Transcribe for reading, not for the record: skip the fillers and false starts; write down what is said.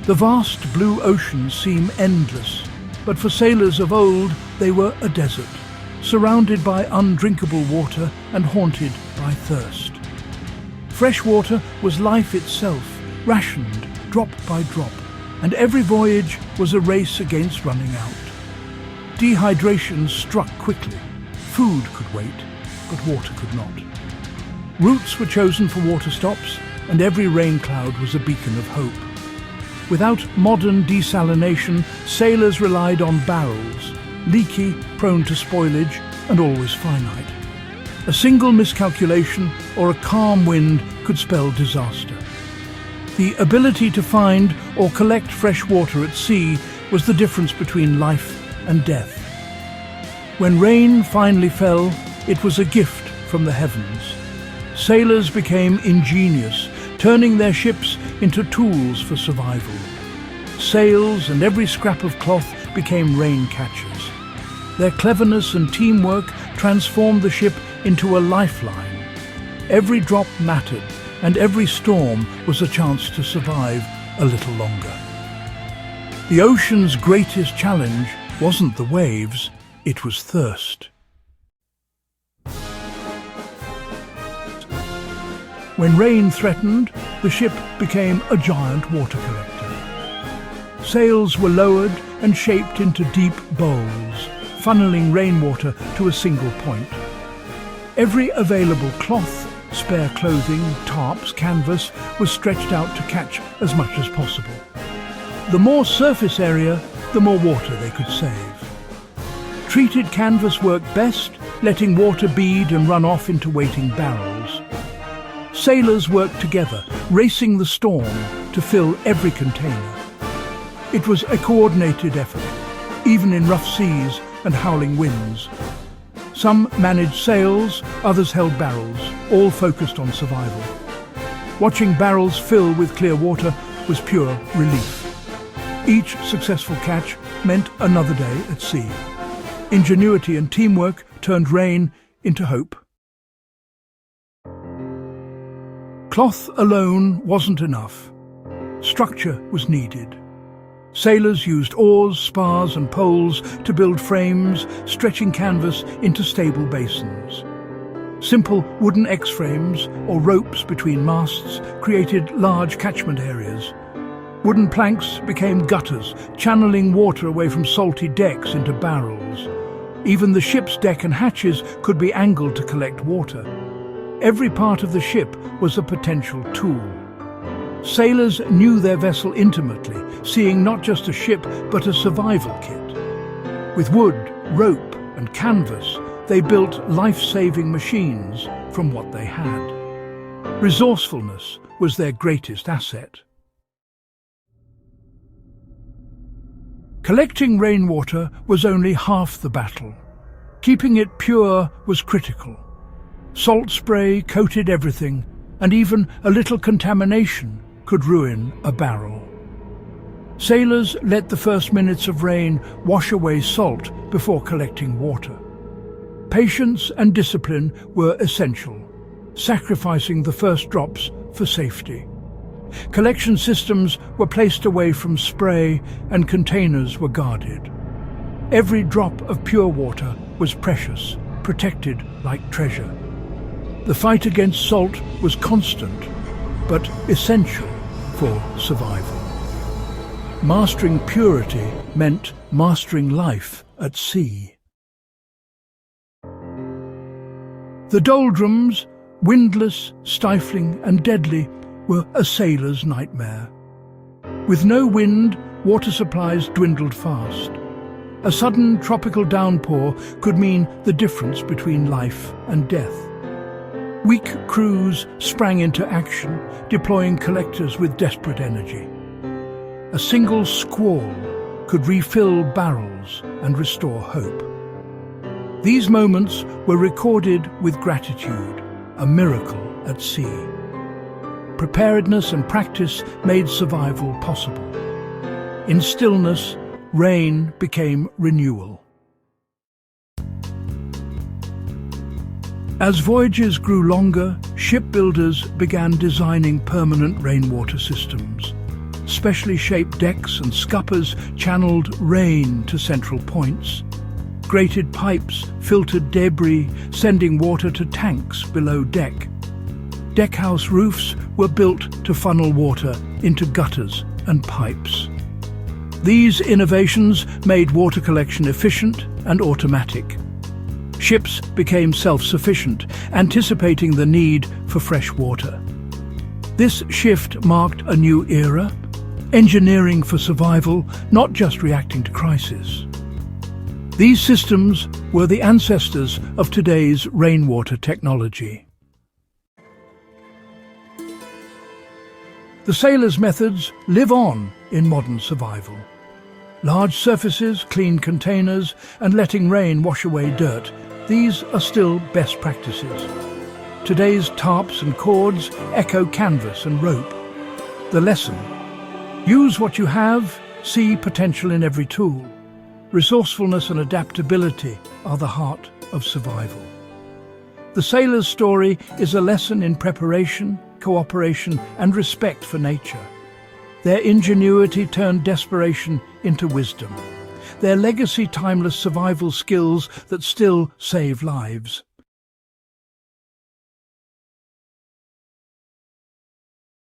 The vast blue oceans seem endless, but for sailors of old they were a desert, surrounded by undrinkable water and haunted by thirst. Fresh water was life itself, rationed drop by drop, and every voyage was a race against running out. Dehydration struck quickly. Food could wait, but water could not. Routes were chosen for water stops, and every rain cloud was a beacon of hope. Without modern desalination, sailors relied on barrels, leaky, prone to spoilage, and always finite. A single miscalculation or a calm wind could spell disaster. The ability to find or collect fresh water at sea was the difference between life and death. When rain finally fell, it was a gift from the heavens. Sailors became ingenious, turning their ships into tools for survival. Sails and every scrap of cloth became rain catchers. Their cleverness and teamwork transformed the ship into a lifeline. Every drop mattered, and every storm was a chance to survive a little longer. The ocean's greatest challenge wasn't the waves, it was thirst. When rain threatened, the ship became a giant water collector. Sails were lowered and shaped into deep bowls, funneling rainwater to a single point. Every available cloth, spare clothing, tarps, canvas was stretched out to catch as much as possible. The more surface area, the more water they could save. Treated canvas worked best, letting water bead and run off into waiting barrels. Sailors worked together, racing the storm to fill every container. It was a coordinated effort, even in rough seas and howling winds. Some managed sails, others held barrels, all focused on survival. Watching barrels fill with clear water was pure relief. Each successful catch meant another day at sea. Ingenuity and teamwork turned rain into hope. Cloth alone wasn't enough. Structure was needed. Sailors used oars, spars and poles to build frames, stretching canvas into stable basins. Simple wooden X-frames or ropes between masts created large catchment areas. Wooden planks became gutters, channeling water away from salty decks into barrels. Even the ship's deck and hatches could be angled to collect water. Every part of the ship was a potential tool. Sailors knew their vessel intimately, seeing not just a ship but a survival kit. With wood, rope and canvas, they built life-saving machines from what they had. Resourcefulness was their greatest asset. Collecting rainwater was only half the battle. Keeping it pure was critical. Salt spray coated everything, and even a little contamination could ruin a barrel. Sailors let the first minutes of rain wash away salt before collecting water. Patience and discipline were essential, sacrificing the first drops for safety. Collection systems were placed away from spray and containers were guarded. Every drop of pure water was precious, protected like treasure. The fight against salt was constant, but essential for survival. Mastering purity meant mastering life at sea. The doldrums, windless, stifling and deadly, were a sailor's nightmare. With no wind, water supplies dwindled fast. A sudden tropical downpour could mean the difference between life and death. Weak crews sprang into action, deploying collectors with desperate energy. A single squall could refill barrels and restore hope. These moments were recorded with gratitude, a miracle at sea. Preparedness and practice made survival possible. In stillness, rain became renewal. As voyages grew longer, shipbuilders began designing permanent rainwater systems. specially shaped decks and scuppers channeled rain to central points. Grated pipes filtered debris, sending water to tanks below deck. Deckhouse roofs were built to funnel water into gutters and pipes. These innovations made water collection efficient and automatic. Ships became self-sufficient, anticipating the need for fresh water. This shift marked a new era, engineering for survival, not just reacting to crisis. These systems were the ancestors of today's rainwater technology. The sailors' methods live on in modern survival. Large surfaces, clean containers, and letting rain wash away dirt, these are still best practices. Today's tarps and cords echo canvas and rope. The lesson: use what you have, see potential in every tool. Resourcefulness and adaptability are the heart of survival. The sailor's story is a lesson in preparation, cooperation, and respect for nature. Their ingenuity turned desperation into wisdom. Their legacy, timeless survival skills that still save lives.